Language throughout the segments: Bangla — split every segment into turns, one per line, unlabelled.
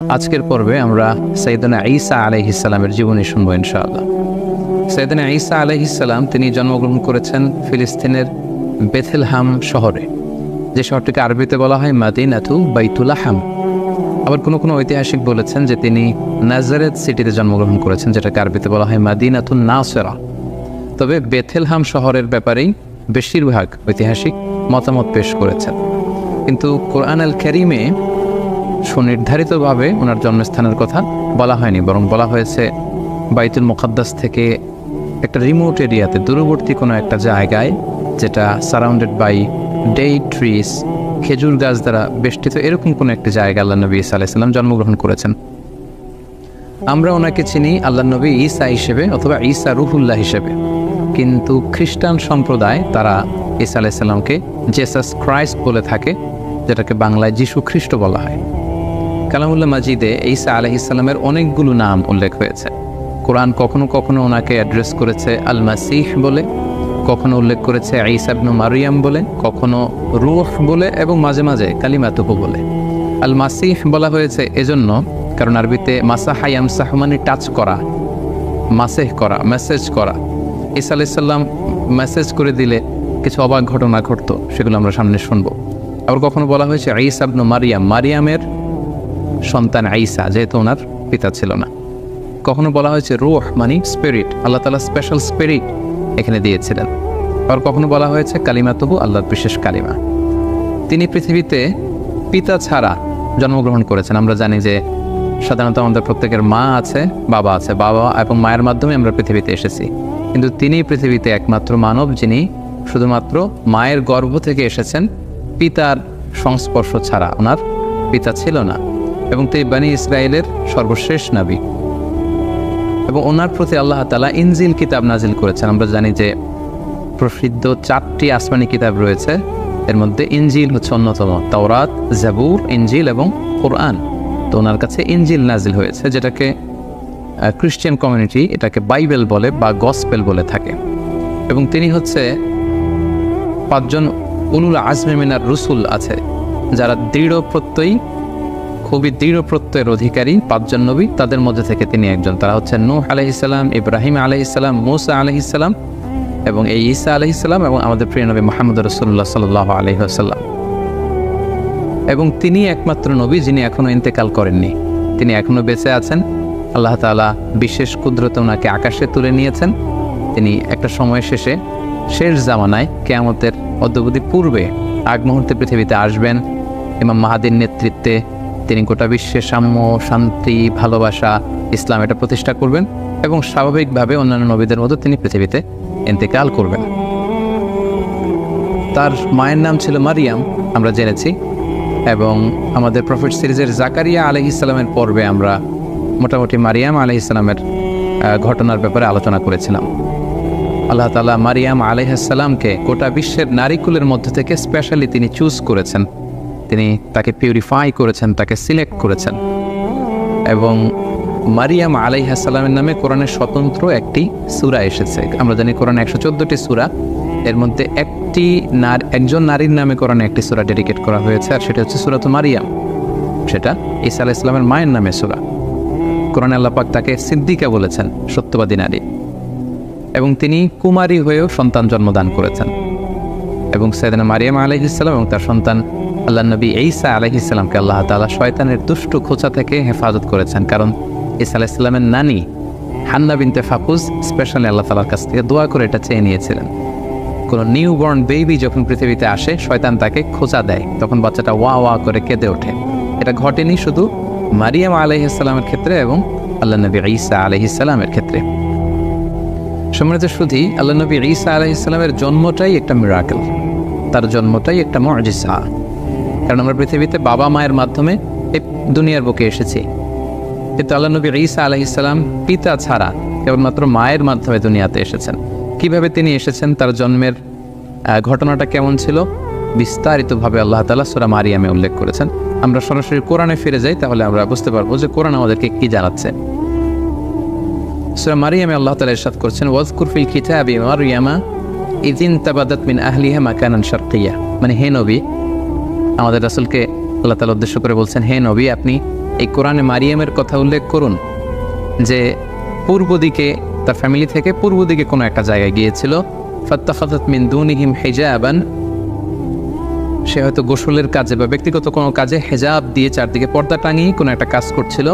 আজকের পর্বে আমরা সাইয়েদনা ঈসা আলাইহিস সালামের জীবনী শুনবো ইনশাআল্লাহ। সাইয়েদনা ঈসা আলাইহিস সালাম তিনি জন্মগ্রহণ করেছেন ফিলিস্তিনের বেথেলহাম শহরে, যে শহরটিকে আরবিতে বলা হয় মাদিনাতু বাইতুলাহাম। আবার কোনো কোনো ঐতিহাসিক বলেছেন যে তিনি নাজারেত সিটিতে জন্মগ্রহণ করেছেন, যেটাকে আরবিতে বলা হয় মাদিনাতুন নাসেরা। তবে বেথেলহাম শহরের ব্যাপারেই বেশিরভাগ ঐতিহাসিক মতামত পেশ করেছেন, কিন্তু কোরআন আল কারীমে সুনির্ধারিতভাবে ওনার জন্মস্থানের কথা বলা হয়নি, বরং বলা হয়েছে বাইতুল মুকাদ্দাস থেকে একটা রিমোট এরিয়াতে, দূরবর্তী কোনো একটা জায়গায়, যেটা সারাউন্ডেড বাই ডেট ট্রিস, খেজুর গাছ দ্বারা বেষ্টিত, এরকম কোনো একটি জায়গা আল্লাহ নবী ঈসা আলাইহিস সালাম জন্মগ্রহণ করেছেন। আমরা ওনাকে চিনি আল্লাহ নবী ঈসা হিসেবে অথবা ঈসা রুহুল্লাহ হিসেবে, কিন্তু খ্রিস্টান সম্প্রদায় তারা ঈসা আলাইহিস সালামকে জেসাস ক্রাইস্ট বলে থাকে, যেটাকে বাংলায় যীশু খ্রিস্ট বলা হয়। কালামুল্লাহ মাজিদে ঈসা আলাইহিস সালামের অনেকগুলো নাম উল্লেখ হয়েছে। কোরআন কখনো কখনো ওনাকে অ্যাড্রেস করেছে আল মাসিহ বলে, কখনো উল্লেখ করেছে ঈসা ইবনে মারিয়াম বলে, কখনো রূহ বলে, এবং মাঝে মাঝে কালিমাতুহু বলে। আল মাসিহ বলা হয়েছে এজন্য কারণ আরবিতে মাসাহা ইয়ামসাহু মানে টাচ করা, মাসেহ করা, মেসেজ করা। ঈসা আলাইহিস সালাম মেসেজ করে দিলে কিছু অবাক ঘটনা ঘটতো, সেগুলো আমরা সামনে শুনবো। আবার কখনো বলা হয়েছে ঈসা ইবনে মারিয়াম, মারিয়ামের সন্তান ঈসা, যেহেতু ওনার পিতা ছিল না। কখনো বলা হয়েছে রূহ মানে স্পিরিট, আল্লাহ তাআলা স্পেশাল স্পিরিট এখানে দিয়েছিলেন। আবার কখনো বলা হয়েছে কালিমাতুহু, আল্লাহর বিশেষ কালিমা। তিনি পৃথিবীতে পিতা ছাড়া জন্মগ্রহণ করেছেন। আমরা জানি যে সাধারণত আমাদের প্রত্যেকের মা আছে, বাবা আছে, বাবা এবং মায়ের মাধ্যমে আমরা পৃথিবীতে এসেছি, কিন্তু তিনি পৃথিবীতে একমাত্র মানব যিনি শুধুমাত্র মায়ের গর্ভ থেকে এসেছেন, পিতার সংস্পর্শ ছাড়া। ওনার পিতা ছিল না, এবং তিনি বনি ইসরায়েলের সর্বশেষ নবী, এবং ওনার প্রতি আল্লাহ তাআলা ইনজিল কিতাব নাজিল করেছেন। আমরা জানি যে প্রসিদ্ধ 4টি আসমানি কিতাব রয়েছে, এর মধ্যে ইনজিল হচ্ছে অন্যতম। তাওরাত, জাবুর, ইনজিল এবং কোরআন। তো ওনার কাছে ইনজিল নাজিল হয়েছে, যেটাকে খ্রিস্টান কমিউনিটি এটাকে বাইবেল বলে বা গসপেল বলে থাকে। এবং তিনি হচ্ছে 5 জন উলুল আজমে মিনার রসুল আছে, যারা দৃঢ় প্রত্যয়ী, খুবই দৃঢ় প্রত্যয়ের অধিকারী 5 জন নবী, তাদের মধ্যে থেকে তিনি একজন। তারা হচ্ছে নূহ আলাইহিস সালাম, ইব্রাহিম আলাইহিস সালাম, মূসা আলাইহিস সালাম, এবং এই ঈসা আলাইহিস সালাম, এবং আমাদের প্রিয় নবী মুহাম্মদ রাসূলুল্লাহ সাল্লাল্লাহু আলাইহি ওয়াসাল্লাম। এবং তিনি একমাত্র নবী যিনি এখনো ইন্তেকাল করেননি, তিনি এখনো বেঁচে আছেন। আল্লাহ তাআলা বিশেষ কুদরতে ওনাকে আকাশে তুলে নিয়েছেন। তিনি একটা সময় শেষে, শেষ জামানায়, কিয়ামতের অদ্যাবধি পূর্বে, আগ মুহূর্তে পৃথিবীতে আসবেন। ইমাম মাহাদির নেতৃত্বে তিনি গোটা বিশ্বে সাম্য, শান্তি, ভালোবাসা, ইসলাম এটা প্রতিষ্ঠা করবেন, এবং স্বাভাবিকভাবে অন্যান্য নবীদের মতো তিনি পৃথিবীতে ইন্তেকাল করবেন। তার মায়ের নাম ছিল মারিয়াম, আমরা জেনেছি, এবং আমাদের প্রফেট সিরিজের জাকারিয়া আলাইহিস সালামের পর্বে আমরা মোটামুটি মারিয়াম আলাইহিস সালামের ঘটনার ব্যাপারে আলোচনা করেছিলাম। আল্লাহ তাআলা মারিয়াম আলাইহিস সালামকে গোটা বিশ্বের নারীকুলের মধ্যে থেকে স্পেশালি তিনি চুজ করেছেন, তিনি তাকে পিউরিফাই করেছেন, তাকে সিলেক্ট করেছেন। এবং মারিয়াম আলাইহিস সালামের নামে কোরআনের স্বতন্ত্র একটি সূরা এসেছে। আমরা জানি কোরআনে 114টি সূরা, এর মধ্যে একজন নারীর নামে কোরআনে একটি সূরা ডেডিকেট করা হয়েছে, আর সেটা হচ্ছে সূরাতুল মারিয়াম। সেটা ঈসা আলাইহিস সালামের মায়ের নামে সূরা। কোরআনে আল্লাহ পাক তাকে সিদ্দিকা বলেছেন, সত্যবাদী নারী, এবং তিনি কুমারী হয়েও সন্তান জন্মদান করেছেন। এবং সাইয়েদনা মারিয়াম আলাইহিস সালাম এবং তার সন্তান আল্লাহ নবী ঈসা আলাইহিস সালামকে আল্লাহ তাআলা শয়তানের দুষ্ট খোঁচা থেকে হেফাজত করেছেন, কারণ ঈসা আলাইহিস সালামের নানি হান্না বিনতে ফাকুজ স্পেশালি আল্লাহ তাআলার কাছ থেকে দোয়া করে এটা চেয়ে নিয়েছিলেন। কোনো নিউবর্ন বেবি যখন পৃথিবীতে আসে, শয়তান তাকে খোঁচা দেয়, তখন বাচ্চাটা ওয়া ওয়া করে কেঁদে ওঠে। এটা ঘটেনি শুধু মারিয়াম আলাইহিস সালামের ক্ষেত্রে এবং আল্লাহ নবী ঈসা আলাইহিস সালামের ক্ষেত্রে। সম্মানিত সুধী, আল্লাহ নবী ঈসা আলাইহিস সালামের জন্মটাই একটা মিরাকেল, তার জন্মটাই একটা মুজিজা। কারণ আমরা পৃথিবীতে বাবা মায়ের মাধ্যমে এই দুনিয়ার বুকে এসেছি, কিন্তু আল্লাহ নবী ঈসা আলাইহিস সালাম পিতা ছাড়া কেবলমাত্র মায়ের মাধ্যমে দুনিয়াতে এসেছেন। কিভাবে তিনি এসেছেন, তার জন্মের ঘটনাটা কেমন ছিল, বিস্তারিতভাবে আল্লাহ তাআলা সূরা মারিয়ামে উল্লেখ করেছেন। আমরা সরাসরি কোরআনে ফিরে যাই, তাহলে আমরা বুঝতে পারবো যে কোরআন আমাদেরকে কি জানাচ্ছে। সূরা মারিয়ামে আল্লাহ তাআলা ইরশাদ করেছেন, ওয়াজকুর ফিল কিতাবি মারইয়ামা ইয ইনতাবাদাত মিন আহলিহা মাকানান শারকিয়্যা। মানে হে নবী, আমাদের রাসূলকে আল্লাহ তাআলা উদ্দেশ্য করে বলছেন, হে নবী, আপনি এই কোরআনে মারিয়ামের কথা উল্লেখ করুন যে পূর্ব দিকে তার ফ্যামিলি থেকে পূর্ব দিকে কোনো একটা জায়গায় গিয়েছিল। ফাত্তাখাযাত মিন দুনিহিম হিজাবান, সে হয়তো গোসলের কাজে বা ব্যক্তিগত কোনো কাজে হেজাব দিয়ে চারদিকে পর্দা টাঙিয়ে কোনো একটা কাজ করছিল।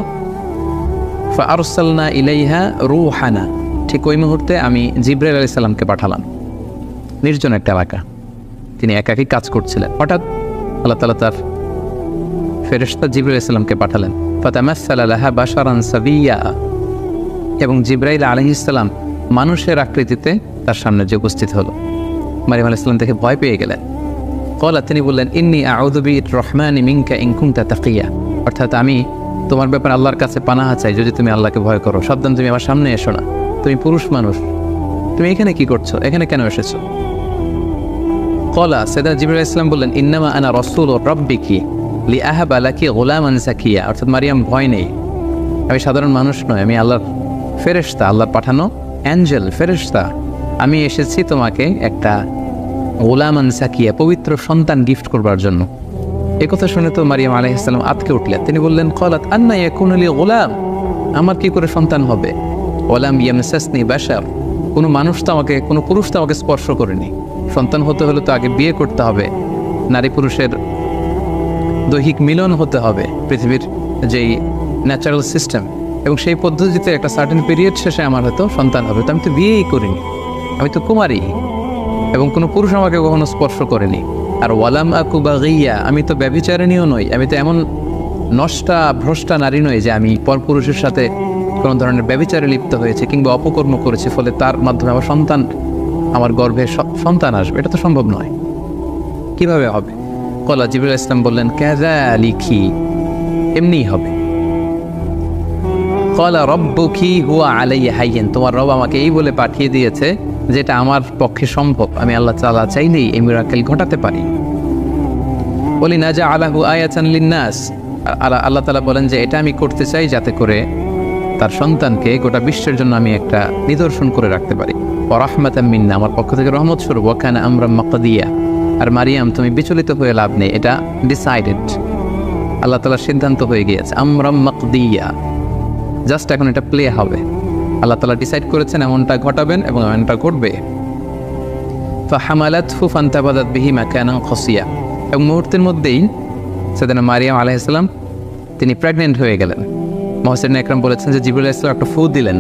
ফাআরসালনা ইলাইহা রূহানা, ঠিক ওই মুহূর্তে আমি জিবরাইল আলাইহিস সালামকে পাঠালাম। নির্জন একটা এলাকা, তিনি একাকী কাজ করছিলেন। হঠাৎ আল্লাহ তাআলা তার ফেরেশতা জিবরাইল আলাইহিস সালামকে পাঠালেন। ফাতামাসসালা লাহা বাশারান সাবিয়্যা, এবং জিবরাইল আলাইহিস সালাম মানুষের আকৃতিতে তার সামনে যে উপস্থিত হলো। মারিয়াম আলাইহিস সালাম দেখে ভয় পেয়ে গেলেন। ক্বালা, তিনি বললেন, ইন্নী আউযু বির-রহমানি মিনকা ইন কুনতা তাকিয়া, অর্থাৎ আমি তোমার ব্যাপারে আল্লাহর কাছে পানাহ চাই যদি তুমি আল্লাহকে ভয় করো। সাবধান, তুমি আমার সামনে এসো না, তুমি পুরুষ মানুষ, তুমি এখানে কি করছো, এখানে কেন এসেছো? ক্বালা, সাইয়েদনা জিবরাইল আলাইহিস সালাম বললেন, ইন্নামা আনা রাসূলুর রাব্বিকি লিআহাবা লাকি গুলামান যাকিয়া, অর্থাৎ মারিয়াম ভয় নেই, আমি সাধারণ মানুষ নই, আমি আল্লাহর ফেরেশতা, আল্লাহর পাঠানো অ্যাঞ্জেল, ফেরেশতা। আমি এসেছি তোমাকে একটা গোলামান সাকিয়া, পবিত্র সন্তান গিফট করবার জন্য। এ কথা শুনে তো মারিয়াম আলাইহিস সালাম আতকে উঠলেন। তিনি বললেন, ক্বালাত আন্না ইয়াকুনু লি গোলাম, আমার কি করে সন্তান হবে? ওয়ালাম ইয়ামসাসনি বাশার, কোনো মানুষ তো আমাকে, কোনো পুরুষ তো আমাকে স্পর্শ করেনি। সন্তান হতে হলে তো আগে বিয়ে করতে হবে, নারী পুরুষের দৈহিক মিলন হতে হবে, পৃথিবীর যেই ন্যাচারাল সিস্টেম, এবং সেই পদ্ধতিতে একটা সার্টেন পিরিয়ড শেষে আমার হয়তো সন্তান হবে। তো আমি তো বিয়েই করিনি, আমি তো কুমারী, এবং কোনো পুরুষ আমাকে কখনো স্পর্শ করেনি। আর ওয়ালাম আকু বাগিয়া, আমি তো ব্যভিচারিণীও নই, আমি তো এমন নষ্টা ভ্রষ্টা নারী নই যে আমি পরপুরুষের সাথে কোনো ধরনের ব্যভিচারে লিপ্ত হয়েছে কিংবা অপকর্ম করেছে, ফলে তার মাধ্যমে আমার সন্তান, আমার গর্ভে সন্তান আসবে, এটা তো সম্ভব নয়, কিভাবে হবে? ক্বালা, জিবরাইল আলাইহিস সালাম বললেন, কাযালিকি, এমনিই হবে। ক্বালা রাব্বুকি হুয়া আলাইয়া হাইয়্যিন, তোমার রব আমাকে এই বলে পাঠিয়ে দিয়েছে যেটা আমার পক্ষে সম্ভব, আমি আল্লাহ তাআলা চাইলেই এই মিরাকেল ঘটাতে পারি। বলি না যা আলাহু আয়াতান লিন্নাস, আল্লাহ তাআলা বলেন যে এটা আমি করতে চাই যাতে করে তার সন্তানকে গোটা বিশ্বের জন্য আমি একটা নিদর্শন করে রাখতে পারি। ওয়া রাহমাতাম মিন্না, আমার পক্ষ থেকে রহমত স্বরূপ। ওয়া কানা আমরাম মাকদিয়া, আর মারিয়াম তুমি বিচলিত হয়ে লাভ নেই, এটা ডিসাইডেড, আল্লাহ তাআলার সিদ্ধান্ত হয়ে গিয়েছে। আমরাম মাকদিয়া, জাস্ট এখন এটা প্লে হবে, আল্লাহ তাআলা ডিসাইড করেছেন এমনটা ঘটাবেন এবং এমনটা ঘটবে। ফাহামালাতহু ফান্তাবাযাত বিহি মাকানান কসিয়া, এবং মুহূর্তের মধ্যেই সাইয়েদনা মারিয়াম আলাইহিস সালাম তিনি প্রেগনেন্ট হয়ে গেলেন। মুহসিন আকরাম বলেছেন যে জিবরাইল আলাইহিস সালাম একটা ফু দিলেন,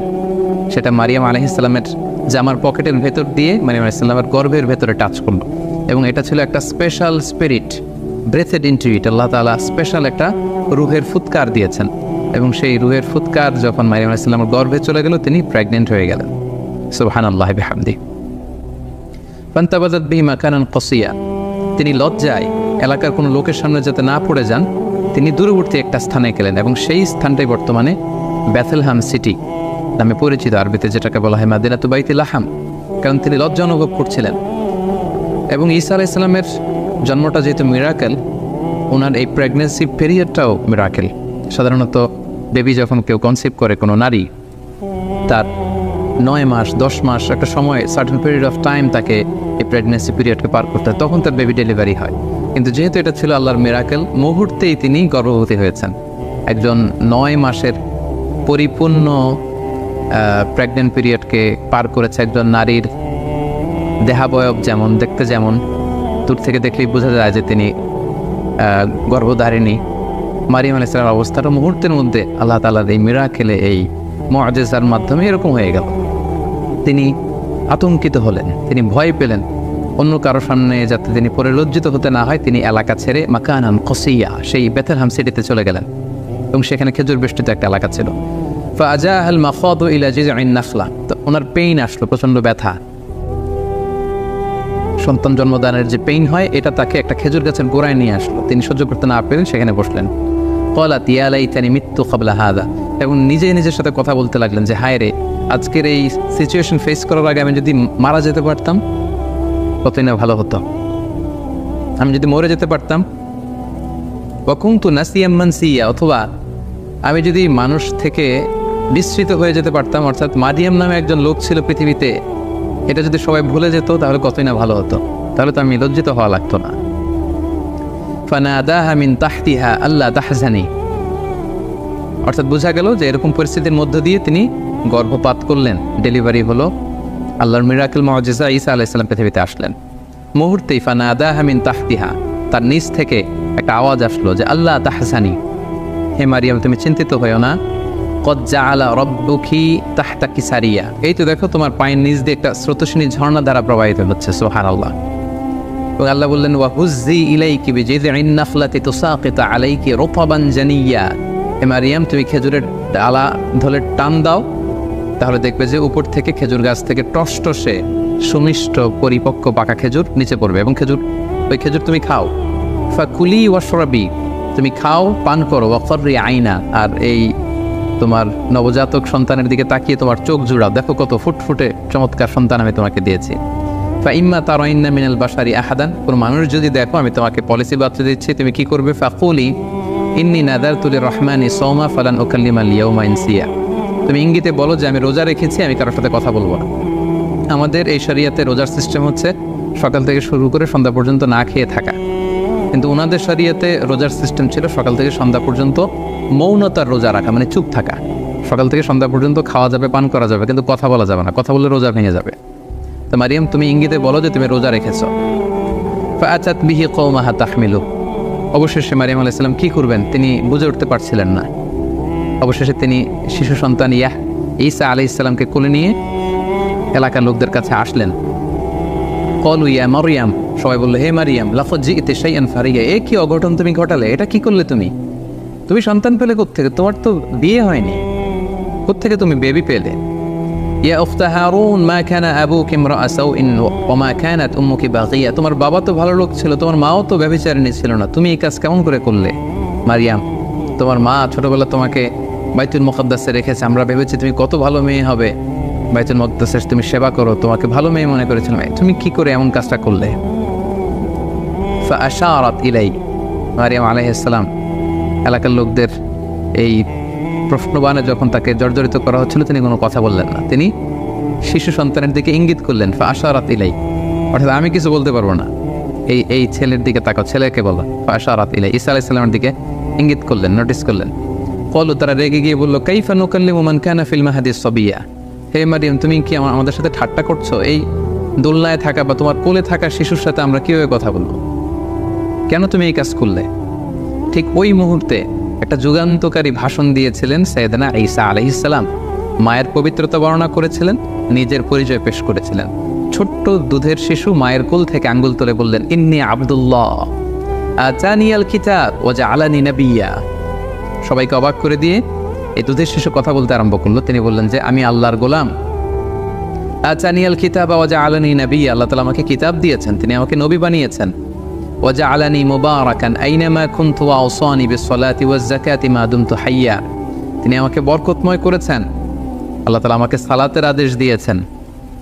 সেটা মারিয়াম আলাইহিস সালামের জামার পকেটের ভেতর দিয়ে মারিয়াম আলাইহিস সালামের গর্ভের ভেতরে টাচ করলো, এবং এটা ছিল একটা special spirit, breathed into it, Allah তাআলা স্পেশাল একটা রূহের ফুৎকার দিয়েছেন, এবং সেই রূহের ফুৎকার যখন মারিয়াম আলাইহিস সালামের গর্ভে চলে গেল, তিনি প্রেগনেন্ট হয়ে গেলেন। সুবহানাল্লাহি বিহামদিহি। ফান্তাবাযাত বিহি মাকানান কসিয়া, তিনি লজ্জায় এলাকার কোনো লোকের সামনে যাতে না পড়ে যান, তিনি দূরবর্তী একটা স্থানে গেলেন, এবং সেই স্থানটাই বর্তমানে বেথলেহেম সিটি নামে পরিচিত, আরবিতে যেটাকে বলা হয় মাদিনাতু বাইতুল লাহাম, কারণ তিনি লজ্জা অনুভব করছিলেন। এবং ঈসা আলাইহিস সালামের জন্মটা যেহেতু মিরাকেল, ওনার এই প্রেগনেন্সি পিরিয়ডটাও মিরাকেল। সাধারণত বেবি যখন কেউ কনসিভ করে কোনো নারী, তার 9 মাস 10 মাস একটা সময়, সার্টেন পিরিয়ড অফ টাইম তাকে এই প্রেগনেন্সি পিরিয়ডকে পার করতে হয়, তখন তার বেবি ডেলিভারি হয়। কিন্তু যেহেতু এটা ছিল আল্লাহর মিরাকেল, মুহূর্তেই তিনি গর্ভবতী হয়েছেন। একজন 9 মাসের পরিপূর্ণ প্রেগনেন্ট পিরিয়ডকে পার করেছে একজন নারীর দেহাবয়ব যেমন, দেখতে যেমন, দূর থেকে দেখলেই বোঝা যায় যে তিনি গর্ভধারিণী। মারিয়াম আলাইহিস সালামের অবস্থাটা মুহূর্তের মধ্যে আল্লাহ তাআলার এই মিরাকেলে, এই মুআজিজার মাধ্যমে এরকম হয়ে গেল। তিনি আতঙ্কিত হলেন, তিনি ভয় পেলেন, অন্য কারো সামনে যাতে তিনি পরে লজ্জিত হতে না হয়, তিনি এলাকা ছেড়ে মাকানান কসিয়া, সেই বেথলেহেম সিটিতে চলে গেলেন, এবং সেখানে খেজুর বেষ্টিত একটা এলাকা ছিল। ফাজাআল মাখাদু ইলা জিযআইন নাখলা, তো ওনার পেইন আসলো, প্রচণ্ড ব্যথা, সন্তান জন্মদানের যে পেইন হয়, এটা তাকে একটা খেজুর গাছের গোড়ায় নিয়ে আসলো। তিনি সহ্য করতে না পেরে সেখানে বসলেন। ক্বালাত ইয়া লাইতানি মিত্তু ক্বাবলা হাযা, এবং নিজের সাথে কথা বলতে লাগলেন যে হায় রে, আজকের এই সিচুয়েশন ফেস করার আগে আমি যদি মারা যেতে পারতাম কতই না ভালো হতো, আমি যদি মরে যেতে পারতাম। ওয়া কুনতু নাসিয়াম মানসিয়া, অথবা আমি যদি মানুষ থেকে বিস্মৃত হয়ে যেতে পারতাম, অর্থাৎ মারিয়াম নামে একজন লোক ছিল পৃথিবীতে, এটা যদি সবাই ভুলে যেত তাহলে কতই না ভালো হতো, তাহলে তো আমি লজ্জিত হওয়া লাগতো না। ফানাদাহা মিন তাহতিহা আল্লা তাহজানি, অর্থাৎ বোঝা গেল যে এরকম পরিস্থিতির মধ্য দিয়ে তিনি গর্ভপাত করলেন, ডেলিভারি হলো, আল্লাহর মিরাকেল মুআজিজা ঈসা আলাইহিস সালাম পৃথিবীতে আসলেন। মুহূর্তেই ফানাদাহা মিন তাহতিহা, তার নিচ থেকে একটা আওয়াজ আসলো যে আল্লাহ তাহজানি, হে মারিয়াম তুমি চিন্তিত হইও না, কদ জাআলা রাব্বুকি তাহতাকি সারিয়া, এই তো দেখো তোমার পায়ের নিচ দিয়ে একটা স্রোতস্বিনী ঝর্ণা দ্বারা প্রবাহিত হচ্ছে, সুবহানাল্লাহ। এবং আল্লাহ বললেন ওয়া হুজ্জি ইলাইকি বিজিযইন নাখলাতি তুসাকিতু আলাইকি রুতাবান জানিয়া, হে মারিয়াম তুমি খেজুরের ডালা ধরে টান দাও, তাহলে দেখবে যে উপর থেকে খেজুর গাছ থেকে টসটসে সুমিষ্ট পরিপক্ক পাকা খেজুর নিচে পড়বে, এবং ওই খেজুর তুমি খাও। ফাকুলি ওয়াশরাবি, তুমি খাও পান করো, ওয়াকরি আইনা, আর এই তোমার নবজাতক সন্তানের দিকে তাকিয়ে তোমার চোখ জুড়াও, দেখো কত ফুটফুটে চমৎকার সন্তান আমি তোমাকে দিয়েছি। ফাইম্মা তারাইন্না মিনাল বাশারি আহাদান, কোনো মানুষ যদি দেখো আমি তোমাকে পলিসি বাতলে দিচ্ছি, তুমি কি করবে? ফাকুলি ইন্নী নাযারতু লিররহমানি সাওমা ফালান উকাল্লিমাল ইয়াওমা ইনসিয়া, তুমি ইঙ্গিতে বলো যে আমি রোজা রেখেছি, আমি কারোর সাথে কথা বলবো না। আমাদের এই শরিয়াতে রোজার সিস্টেম হচ্ছে সকাল থেকে শুরু করে সন্ধ্যা পর্যন্ত না খেয়ে থাকা, কিন্তু ওনাদের শরিয়াতে রোজার সিস্টেম ছিল সকাল থেকে সন্ধ্যা পর্যন্ত মৌনতার রোজা রাখা, মানে চুপ থাকা। সকাল থেকে সন্ধ্যা পর্যন্ত খাওয়া যাবে, পান করা যাবে, কিন্তু কথা বলা যাবে না, কথা বললে রোজা ভেঙে যাবে। তো মারিয়াম তুমি ইঙ্গিতে বলো যে তুমি রোজা রেখেছো। ফাআতাত বিহি কওমাহা তাহমিলু, অবশেষে মারিয়াম আলাইহিস সালাম কি করবেন তিনি বুঝে উঠতে পারছিলেন না। অবশেষে তিনি শিশু সন্তান ঈসা আলাইহিস সালামকে কোলে নিয়ে এলাকার লোকদের কাছে আসলেন। ক্বালু ইয়া মারইয়াম, সবাই বলল হে মারিয়াম, লাকাদ জি'তি শাইআন ফারিয়া, এ কি অঘটন তুমি ঘটালে, এটা কি করলে তুমি সন্তান পেলে কোত্থেকে? তোমার তো বিয়ে হয়নি, কোত্থেকে তুমি বেবি পেলে? ইয়া উখতা হারুন মা কানা আবুকি ইমরাআ সাউইন ওয়া মা কানাত উম্মুকি বাগিয়া, তোমার বাবা তো ভালো লোক ছিল, তোমার মাও তো ব্যভিচারিণী ছিল না, তুমি এই কাজ কেমন করে করলে? মারিয়াম, তোমার মা ছোটবেলা তোমাকে বাইতুল মুকাদ্দাসে রেখেছে, আমরা ভেবেছি তুমি কত ভালো মেয়ে হবে, বাইতুল মুকাদ্দাসে তুমি সেবা করো, তোমাকে ভালো মেয়ে মনে করেছিলাম, তুমি কি করে এমন কাজটা করলে? ফাআশারাত ইলাই, মারিয়াম আলাইহিস সালাম এলাকার লোকদের এই প্রশ্নবাণে যখন তাকে জর্জরিত করা হচ্ছিল তিনি কোনো কথা বললেন না, তিনি শিশু সন্তানের দিকে ইঙ্গিত করলেন। ফাআশারাত ইলাই, অর্থাৎ আমি কিছু বলতে পারবো না, এই ছেলের দিকে তাকাও, ছেলেকে বলো। ফাআশারাত ইলাই, ঈসা আলাইহিস সালামের দিকে ইঙ্গিত করলেন, নোটিস করলেন। ক্বালু, তারা রেগে গিয়ে বলল কাইফা নুকাল্লিমু মান কানা ফিল মাহদি সাবিয়া, হে মারিয়াম তুমি কি আমাদের সাথে ঠাট্টা করছো? এই দোলনায় থাকা বা তোমার কোলে থাকা শিশুর সাথে আমরা কিভাবে কথা বলবো? কেন তুমি এই কাজ করলে? ঠিক ওই মুহূর্তে একটা যুগান্তকারী ভাষণ দিয়েছিলেন সাইয়েদনা ঈসা আলাইহিস সালাম। মায়ের পবিত্রতা বর্ণনা করেছিলেন, নিজের পরিচয় পেশ করেছিলেন। ছোট্ট দুধের শিশু মায়ের কোল থেকে আঙ্গুল তুলে বললেন ইন্নী আব্দুল্লাহ আতানিয়াল কিতাব ওয়া জাআলানি নাবিয়্যা। সবাইকে অবাক করে দিয়ে এই দুধের শিশু কথা বলতে আরম্ভ করলো। তিনি বললেন যে আমি আল্লাহর গোলাম। আতানিয়াল কিতাব ওয়া জাআলানি নাবিয়্যা, আল্লাহ তাআলা আমাকে কিতাব দিয়েছেন, তিনি আমাকে নবী বানিয়েছেন। ওয়া জাআলানি মুবারাকান আইনামা কুনতু ওয়া আওসানি বিস-সালাতি ওয়াজ-যাকাতি মা দুমতু হাইয়্যা, তিনি আমাকে বরকতময় করেছেন। আল্লাহ তাআলা আমাকে সালাতের আদেশ দিয়েছেন,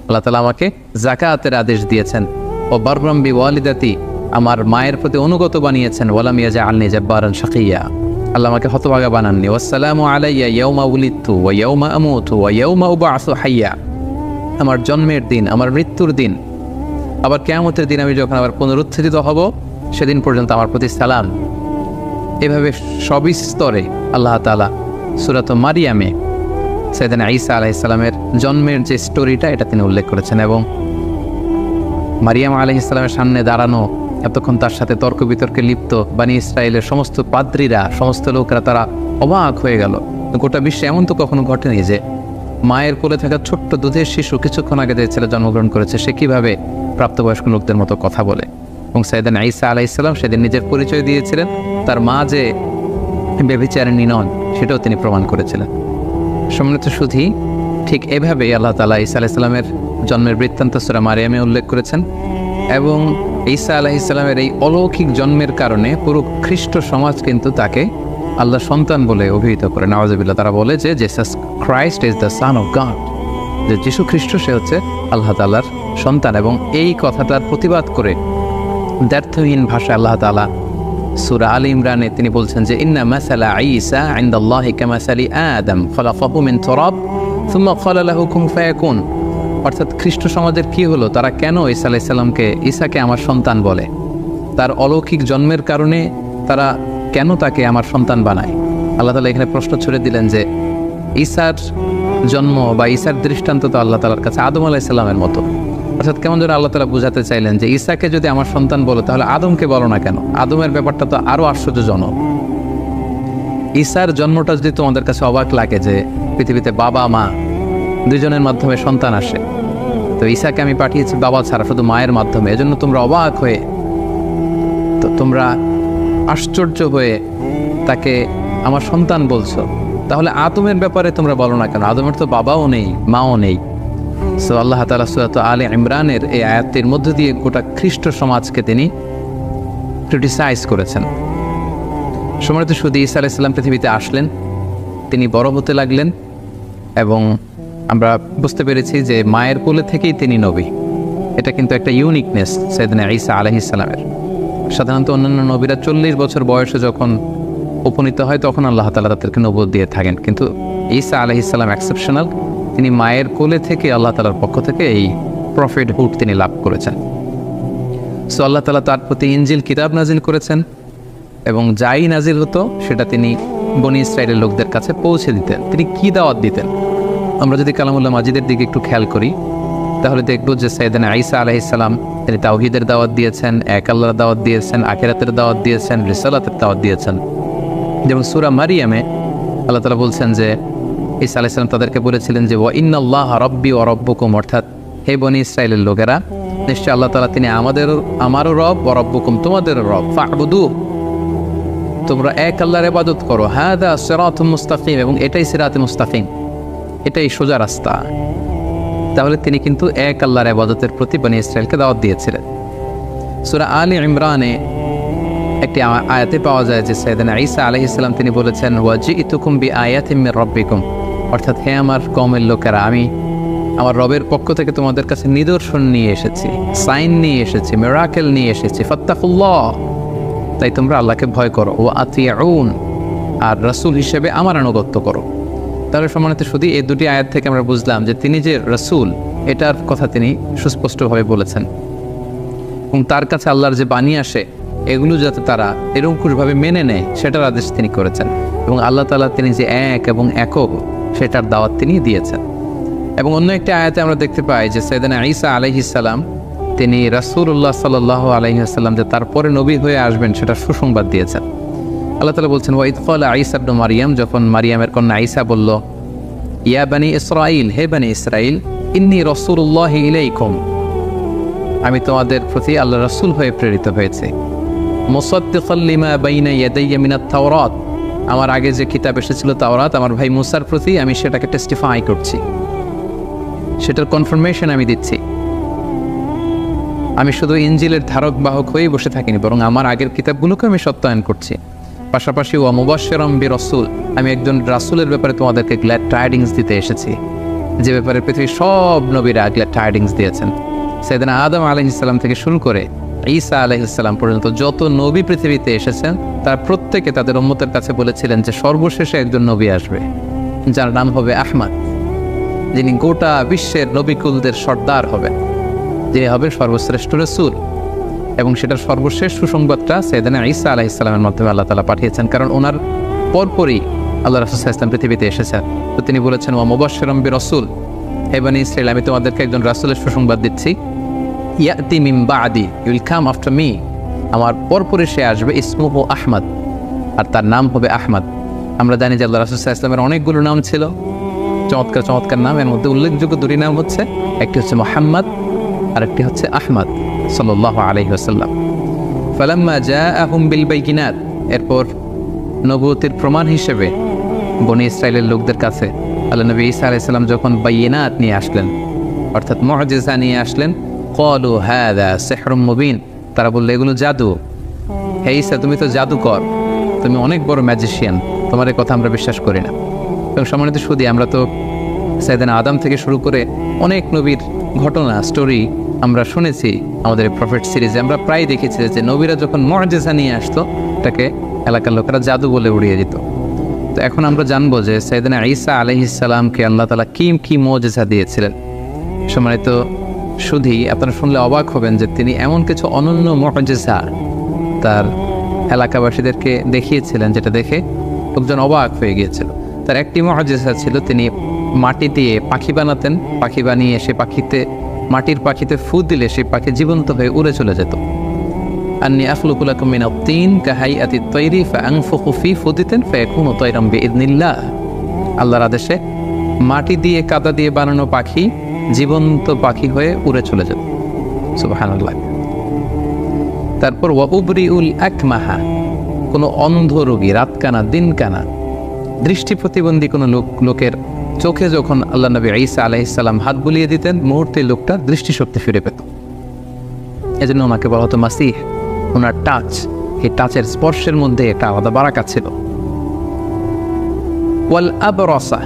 আল্লাহ তাআলা আমাকে যাকাতের আদেশ দিয়েছেন। ও বাররাম বিওয়ালিদাতি, আমার মায়ের প্রতি অনুগত বানিয়েছেন। ওয়ালাম ইয়াজআলনি জাব্বারান শাকিয়্যা, আল্লাহ আমাকে হতভাগা বানাননি। ওয়াসসালামু আলাইয়া ইয়াউমা উলিদতু ওয়া ইয়াউমা আমুতু ওয়া ইয়াউমা উবআসু হাইয়্যা, আমার জন্মের দিন, আমার মৃত্যুর দিন, আবার কিয়ামতের দিন আমি যখন আবার পুনরুত্থিত হব সেদিন পর্যন্ত আমার প্রতি সালাম। এভাবে সবিস্তরে আল্লাহ তাআলা সূরাত মারিয়ামে সাইয়েদনা ঈসা আলাইহিস সালামের জন্মের যে স্টোরিটা এটা তিনি উল্লেখ করেছেন। এবং মারিয়াম আলাইহিস সালামের সামনে দাঁড়ানো, এতক্ষণ তার সাথে তর্ক বিতর্কে লিপ্ত বনি ইসরায়েলের সমস্ত পাদ্রীরা, সমস্ত লোকেরা তারা অবাক হয়ে গেল। গোটা বিশ্বে এমন তো কখনো ঘটেনি যে মায়ের কোলে থাকা ছোট্ট দুধের শিশু কিছুক্ষণ আগে যে ছেলে জন্মগ্রহণ করেছে সে কীভাবে প্রাপ্তবয়স্ক লোকদের মতো কথা বলে। এবং সাইয়েদনা ঈসা আলাইহিস সালাম সেদিন নিজের পরিচয় দিয়েছিলেন, তার মা যে ব্যভিচারিণী নন সেটাও তিনি প্রমাণ করেছিলেন। সম্মানিত সুধী, ঠিক এভাবেই আল্লাহ তাআলা ঈসা আলাইহিস সালামের জন্মের বৃত্তান্ত সূরা মারিয়ামে উল্লেখ করেছেন। এবং ঈসা আলাইহিস সালামের এই অলৌকিক জন্মের কারণে পুরো খ্রিস্ট সমাজ কিন্তু তাকে আল্লাহর সন্তান বলে অভিহিত করে। নাউযুবিল্লাহ, তারা বলে যে Jesus Christ is the son of god, যে যীশু খ্রিস্ট সে হচ্ছে আল্লাহ তাআলার সন্তান। এবং এই কথাটার প্রতিবাদ করে দ্ব্যর্থহীন ভাষায় আল্লাহ তাআলা সূরা আল ইমরানে তিনি বলছেন যে ইন্না মাসালা ঈসা ইনদাল্লাহি কামাসালি আদম খলাকাহু মিন তুরাব সুম্মা ক্বালা লাহু কুন ফায়াকুন, অর্থাৎ খ্রিস্ট সমাজের কি হলো, তারা কেন ঈসা আলাইহিস সালামকে ঈসাকে আমার সন্তান বলে? তার অলৌকিক জন্মের কারণে তারা কেন তাকে আমার সন্তান বানায়? আল্লাহ তাআলা এখানে প্রশ্ন ছুড়ে দিলেন যে ঈসার জন্ম বা ঈসার দৃষ্টান্ত তো আল্লাহ তাআলার কাছে আদম আলাইহিস সালামের মতো। অর্থাৎ কেমন যেন আল্লাহ তাআলা বোঝাতে চাইলেন যে ঈসাকে যদি আমার সন্তান বলো তাহলে আদমকে বলো না কেন? আদমের ব্যাপারটা তো আরও আশ্চর্যজনক। ঈসার জন্মটা যদি তোমাদের কাছে অবাক লাগে যে পৃথিবীতে বাবা মা দুইজনের মাধ্যমে সন্তান আসে, তো ঈসাকে আমি পাঠিয়েছি বাবা ছাড়া শুধু মায়ের মাধ্যমে, এজন্য তোমরা অবাক হয়ে, তো তোমরা আশ্চর্য হয়ে তাকে আমার সন্তান বলছো, তাহলে আদমের ব্যাপারে তোমরা বলো না কেন? আদমের তো বাবাও নেই মাও নেই। সো আল্লাহ তাআলা সূরা আলে ইমরানের এই আয়াতের মধ্য দিয়ে গোটা খ্রিস্ট সমাজকে তিনি ক্রিটিসাইজ করেছেন। সম্মানিত শুধু ঈসা আলাইহিস সালাম পৃথিবীতে আসলেন, তিনি বড় হতে লাগলেন এবং আমরা বুঝতে পেরেছি যে মায়ের কোলে থেকেই তিনি নবী। এটা কিন্তু একটা ইউনিকনেস সাইয়েদনা ঈসা আলাইহিস সালামের। সাধারণত অন্যান্য নবীরা 40 বছর বয়সে যখন উপনীত হয় তখন আল্লাহ তাআলা তাদেরকে নবুয়ত দিয়ে থাকেন, কিন্তু ঈসা আলাইহিস সালাম এক্সেপশনাল। তিনি মায়ের কোলে থেকে আল্লাহ তাআলার পক্ষ থেকে এই প্রফেটহুড তিনি লাভ করেছেন। সো আল্লাহ তাআলা তার প্রতি ইনজিল কিতাব নাজিল করেছেন এবং যাই নাজিল হতো সেটা তিনি বনি ইসরাইলের লোকদের কাছে পৌঁছে দিতেন। তিনি কি দাওয়াত দিতেন? আমরা যদি কালামুল্লাহ মাজিদের দিকে একটু খেয়াল করি তাহলে দেখব যে সাইয়েদনা ঈসা আলাইহিস সালাম তিনি তাওহীদের দাওয়াত দিয়েছেন, এক আল্লাহর দাওয়াত দিয়েছেন, আখিরাতের দাওয়াত দিয়েছেন, রিসালাতের দাওয়াত দিয়েছেন। যেমন সূরা মারিয়ামে আল্লাহ তাআলা বলছেন যে ঈসা আলাইহিস সালাম তাদেরকে বলেছিলেন যে ওয়া ইন্নাল্লাহা রাব্বি ওয়া রাব্বুকুম, অর্থাৎ হে বনি ইসরাইলের লোকেরা, নিশ্চয় আল্লাহ তাআলা তিনি আমারও রব ওয়া রাব্বুকুম, তোমাদেরও রব, ফা'বুদু, তোমরা এক আল্লাহর ইবাদত করো, হাদা সিরাতুম মুস্তাকিম, এবং এটাই সিরাতে মুস্তাকিম, এটাই সোজা রাস্তা। তাহলে তিনি কিন্তু এক আল্লাহর ইবাদতের প্রতি বনি ইসরাইলকে দাওয়াত দিয়েছিলেন। সূরা আলে ইমরানে একটি আয়াতে পাওয়া যায় যে সাইয়েদনা ঈসা আলাইহিস সালাম তিনি বলেছেন ওয়া জিতুকুম বিআয়াতিম মির রাব্বিকুম, অর্থাৎ হে আমার কওমের লোকেরা, আমি আমার রবের পক্ষ থেকে তোমাদের কাছে নিদর্শন নিয়ে এসেছি, সাইন নিয়ে এসেছি, মিরাকেল নিয়ে এসেছি, ফাত্তাকুল্লাহ, তাই তোমরা আল্লাহকে ভয় করো, ওয়া আতিউন, আর রাসূল হিসেবে আমার আনুগত্য করো। তাহলে সম্মানিত শুধু এই দুটি আয়াত থেকে আমরা বুঝলাম যে তিনি যে রাসূল এটার কথা তিনি সুস্পষ্টভাবে বলেছেন, এবং তার কাছে আল্লাহর যে বাণী আসে এগুলো যাতে তারা নিরঙ্কুশভাবে মেনে নেয় সেটার আদেশ তিনি করেছেন, এবং আল্লাহ তাআলা তিনি যে এক এবং একক সেটার দাওয়াত তিনি দিয়েছেন। এবং অন্য একটি আয়াতে আমরা দেখতে পাই যে সাইয়েদনা ঈসা আলাইহিস সালাম তিনি রাসূলুল্লাহ সাল্লাল্লাহু আলাইহি ওয়াসাল্লাম যে তারপরে নবী হয়ে আসবেন সেটা সুসংবাদ দিয়েছেন। আল্লাহ তাআলা বলছেন ওয়া ইয ক্বালা ঈসা ইবনে মারইয়াম, যখন মারিয়ামের কন্যা ঈসা বলল ইয়া বানি ইসরাঈল, হে বানি ইসরাঈল, ইন্নী রাসূলুল্লাহি ইলাইকুম, আমি তোমাদের প্রতি আল্লাহর রাসূল হয়ে প্রেরিত হয়েছি, মুসাদ্দিকাল লিমা বাইনা ইয়াদাইয়া মিনাত তাওরাত, আমার আগে যে কিতাব এসেছিল তাওরাত আমার ভাই মুসার প্রতি আমি সেটাকে টেস্টিফাই করছি, সেটার কনফার্মেশন আমি দিচ্ছি। আমি শুধু ইনজিলের ধারক বাহক হয়েই বসে থাকিনি, বরং আমার আগের কিতাবগুলোকে আমি সত্যায়ন করছি। পাশাপাশি ওয়া মুবাশশিরাম বিরাসূল, আমি একজন রাসূলের ব্যাপারে তোমাদেরকে গ্ল্যাড টাইডিংস দিতে এসেছি, যে ব্যাপারে পৃথিবীর সব নবীরা গ্ল্যাড টাইডিংস দিয়েছেন। সাইয়েদনা আদম আলাইহিস সালাম থেকে শুরু করে ঈসা আলাইহিস সালাম পর্যন্ত যত নবী পৃথিবীতে এসেছেন তার প্রত্যেকে তাদের উম্মতের কাছে বলেছিলেন যে সর্বশেষে একজন নবী আসবে যার নাম হবে আহমদ, যিনি গোটা বিশ্বের নবীকুলদের সর্দার হবেন, যে হবে সর্বশ্রেষ্ঠ রাসূল। এবং সেটার সর্বশেষ সুসংবাদটা সাইয়েদনা ঈসা আলাইহিস সালামের মাধ্যমে আল্লাহ তাআলা পাঠিয়েছেন, কারণ ওনার পরপরই আল্লাহ রাসূল সাল্লাল্লাহু আলাইহি ওয়াসাল্লাম পৃথিবীতে এসেছেন। তো তিনি বলেছেন ওয়া মুবাশশিরাম বিরাসূল, হে বনি ইসরাঈল, আমি তোমাদেরকে একজন রাসূলের সুসংবাদ দিচ্ছি, ইয়াতি মিন বাদি, he will come after me, আমার পরপরই সে আসবে, ইসমুহু আহমদ, আর তার নাম হবে আহমদ। আমরা জানি যে আল্লাহ রাসূল সাল্লাল্লাহু আলাইহি ওয়াসাল্লামের অনেকগুলো নাম ছিল, চমৎকার চমৎকার নাম। এর মধ্যে উল্লেখযোগ্য দুটি নাম হচ্ছে, একটি হচ্ছে মুহাম্মদ আর একটি হচ্ছে আহমদ সাল্লাল্লাহু আলাইহি ওয়াসাল্লাম। ফালাম্মা জাআহুম বিল বাইয়িনাত, এরপর নবুয়তের প্রমাণ হিসেবে বনি ইসরাইলের লোকদের কাছে আল্লাহ নবী ঈসা আলাইহিস সালাম যখন বাইয়িনাত নিয়ে আসলেন, অর্থাৎ মুআজিজা নিয়ে আসলেন, ক্বালু হাযা সিহরুম মুবিন, তারা বলল এগুলো জাদু, হে ঈসা তুমি তো জাদুকর, তুমি অনেক বড় ম্যাজিশিয়ান, তোমার এই কথা আমরা বিশ্বাস করি না। এবং সম্মানিত শুধু আমরা তো সাইয়েদনা আদম থেকে শুরু করে অনেক নবীর ঘটনা স্টোরি আমরা শুনেছি আমাদের প্রফেট সিরিজে, আমরা প্রায় দেখেছি যে নবীরা যখন মুআজিজা নিয়ে আসতো তাকে এলাকার লোকেরা জাদু বলে উড়িয়ে দিত। তো এখন আমরা জানবো যে সাইয়েদনা ঈসা আলাইহিস সালামকে আল্লাহ তাআলা কি মুআজিজা দিয়েছিলেন। সম্মানিত শুধু আপনারা শুনলে অবাক হবেন যে তিনি এমন কিছু অনন্য মুআজিজা তার এলাকাবাসীদেরকে দেখিয়েছিলেন, যেটা দেখে লোকজন অবাক হয়ে গিয়েছিল। তার একটি মুআজিজা ছিল, তিনি মাটি দিয়ে পাখি বানাতেন, পাখি বানিয়ে সে মাটির পাখিতে ফু দিলে সেই পাখি জীবন্ত হয়ে উড়ে চলে যেত। আন্নী আখলুকু লাকুম মিনাত তিন কাহাইআতিত তায়রি ফাআনফুখু ফি ফুদিতান ফায়াকুনু তায়রাম বিইذনিল্লাহ। আল্লাহর আদেশে মাটি দিয়ে কাদা দিয়ে বানানো পাখি জীবন্ত পাখি হয়ে উড়ে চলে যেত। সুবহানাল্লাহ। তারপর ওয়া উবরিউল আকমাহা, কোনো অন্ধ রোগী, রাতকানা, দিনকানা, দৃষ্টি প্রতিবন্ধী কোনো লোকের চোখে যখন আল্লাহ নবী ঈসা আলাইহিস সালাম হাত বুলিয়ে দিতেন, মুহূর্তে লোকটা দৃষ্টিশক্তি ফিরে পেত। এজন্য ওনাকে বলা হতো মাসিহ। ওনার টাচ, এই টাচের স্পর্শের মধ্যে একটা আলাদা বারাকা ছিল। ওয়াল আবরাসা,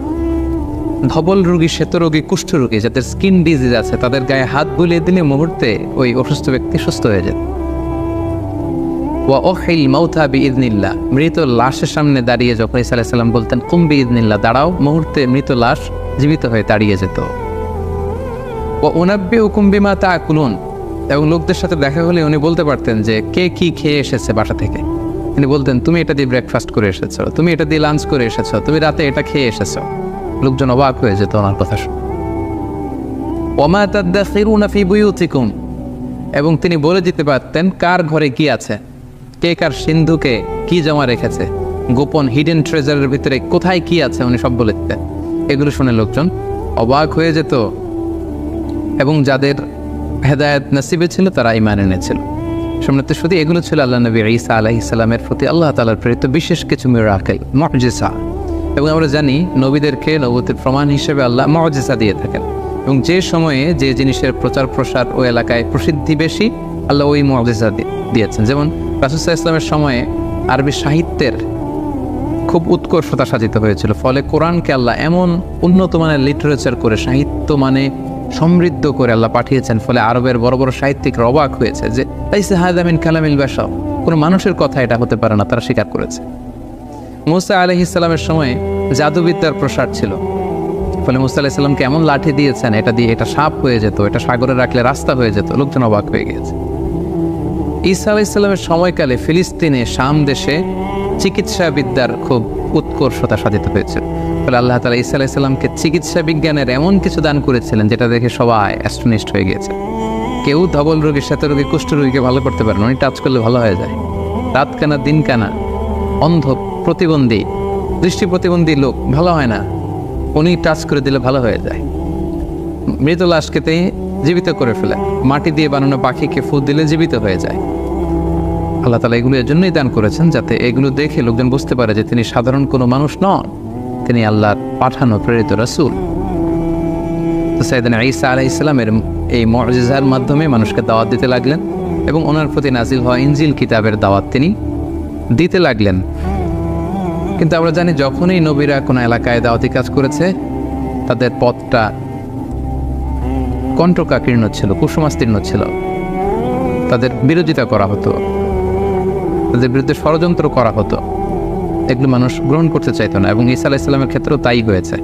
ধবল রোগী, শ্বেত রোগী, কুষ্ঠ রোগী, যাদের স্কিন ডিজিজ আছে, তাদের গায়ে হাত বুলিয়ে দিলে মুহূর্তে ওই অসুস্থ ব্যক্তি সুস্থ হয়ে যেত। ওয়া উহিল মাউতা বিইذনিল্লাহ, মৃত লাশের সামনে দাঁড়িয়ে যখন ঈসা আলাইহিস সালাম বলতেন কুম বিইذনিল্লাহ, দাঁড়াও, মুহূর্তে মৃত লাশ জীবিত হয়ে দাঁড়িয়ে যেত। ওয়া উনাব্বিউকুম বিমা তাআকুলুন, এবং লোকদের সাথে দেখা হলে উনি বলতে পারতেন যে কে কি খেয়ে এসেছে বাসা থেকে। তিনি বলতেন তুমি এটা দিয়ে ব্রেকফাস্ট করে এসেছো, তুমি এটা দিয়ে লাঞ্চ করে এসেছো, তুমি রাতে এটা খেয়ে এসেছো। লোকজন অবাক হয়ে যেত ওনার কথা শুনে। ওমা তাদাখিরুনা ফি বুয়ুতিকুম, এবং তিনি বলে দিতে পারতেন কার ঘরে কি আছে, কে কার সিন্ধুকে কি জমা রেখেছে, গোপন হিডেন ট্রেজারের ভিতরে কোথায় কি আছে উনি সব বলে দিতেন। এগুলো শুনে লোকজন অবাক হয়ে যেত, এবং যাদের হেদায়েত নসিবে ছিল তারা ঈমান এনেছিল। সম্মানিত শুধু এগুলো ছিল আল্লাহ নবী ঈসা আলাইহিস সালামের প্রতি আল্লাহ তাআলার প্রেরিত বিশেষ কিছু মিরাকেল, মুআজিজা। এবং আমরা জানি নবীদেরকে নবুয়তের প্রমাণ হিসেবে আল্লাহ মুআজিজা দিয়ে থাকেন, এবং যে সময়ে যে জিনিসের প্রচার প্রসার ওই এলাকায় প্রসিদ্ধি বেশি, আল্লাহ ওই মুআজিজা দিয়েছেন। যেমন রাসূল সাল্লাল্লাহু আলাইহি ওয়াসাল্লামের সময়ে আরবি সাহিত্যের খুব উৎকর্ষতা সাজিত হয়েছিল, ফলে কোরআনকে আল্লাহ এমন উন্নত মানের লিটারেচার করে, সাহিত্য মানে সমৃদ্ধ করে আল্লাহ পাঠিয়েছেন, ফলে আরবের বড় বড় সাহিত্যিকরা অবাক হয়েছে যে লাইসা হাযা মিন কালামিল বাশার, কোনো মানুষের কথা এটা হতে পারে না, তারা স্বীকার করেছে। মূসা আলাইহিস সালামের সময়ে জাদুবিদ্যার প্রসার ছিল, ফলে মূসা আলাইহিস সালামকে এমন লাঠি দিয়েছেন, এটা দিয়ে এটা সাপ হয়ে যেত, এটা সাগরে রাখলে রাস্তা হয়ে যেত। লোকজন অবাক হয়ে গিয়েছে। ঈসা আলাইহিস সালামের সময়কালে ফিলিস্তিনে, শাম দেশে চিকিৎসা বিদ্যার খুব উৎকর্ষতা সাধিত হয়েছিল, ফলে আল্লাহ তাআলা ঈসা আলাইহিস সালামকে চিকিৎসা বিজ্ঞানের এমন কিছু দান করেছিলেন যেটা দেখে সবাই অ্যাস্টনিশড হয়ে গিয়েছে। কেউ ধবল রোগী, শ্বেত রোগী, কুষ্ঠ রোগীকে ভালো করতে পারেন, উনি টাচ করলে ভালো হয়ে যায়। রাতকানা, দিনকানা, অন্ধ, প্রতিবন্ধী, দৃষ্টি প্রতিবন্ধী লোক ভালো হয় না, উনি টাচ করে দিলে ভালো হয়ে যায়। মৃত লাশকে জীবিত করে ফেলে, মাটি দিয়ে বানানো পাখিকে ফু দিলে জীবিত হয়ে যায়। আল্লাহ তাআলা এগুলো এর জন্যই দান করেছেন, যাতে এগুলো দেখে লোকজন বুঝতে পারে যে তিনি সাধারণ কোনো মানুষ নন, তিনি আল্লাহর পাঠানো প্রেরিত রাসূল। তো সাইয়েদনা ঈসা আলাইহিস সালামের এই মুআজিজার মাধ্যমে মানুষকে দাওয়াত দিতে লাগলেন, এবং ওনার প্রতি নাজিল হওয়া ইনজিল কিতাবের দাওয়াত তিনি দিতে লাগলেন। কিন্তু আমরা জানি যখনই নবীরা কোনো এলাকায় দাওয়াতি কাজ করেছে, তাদের পথটা কণ্টকাকীর্ণ ছিল, কুসুমাস্তীর্ণ ছিল, তাদের বিরোধিতা করা হতো, তাদের বিরুদ্ধে ষড়যন্ত্র করা হতো, এগুলো মানুষ গ্রহণ করতে চাইতো না, এবং ঈসা আলাইহিস সালামের ক্ষেত্রেও তাই হয়েছে।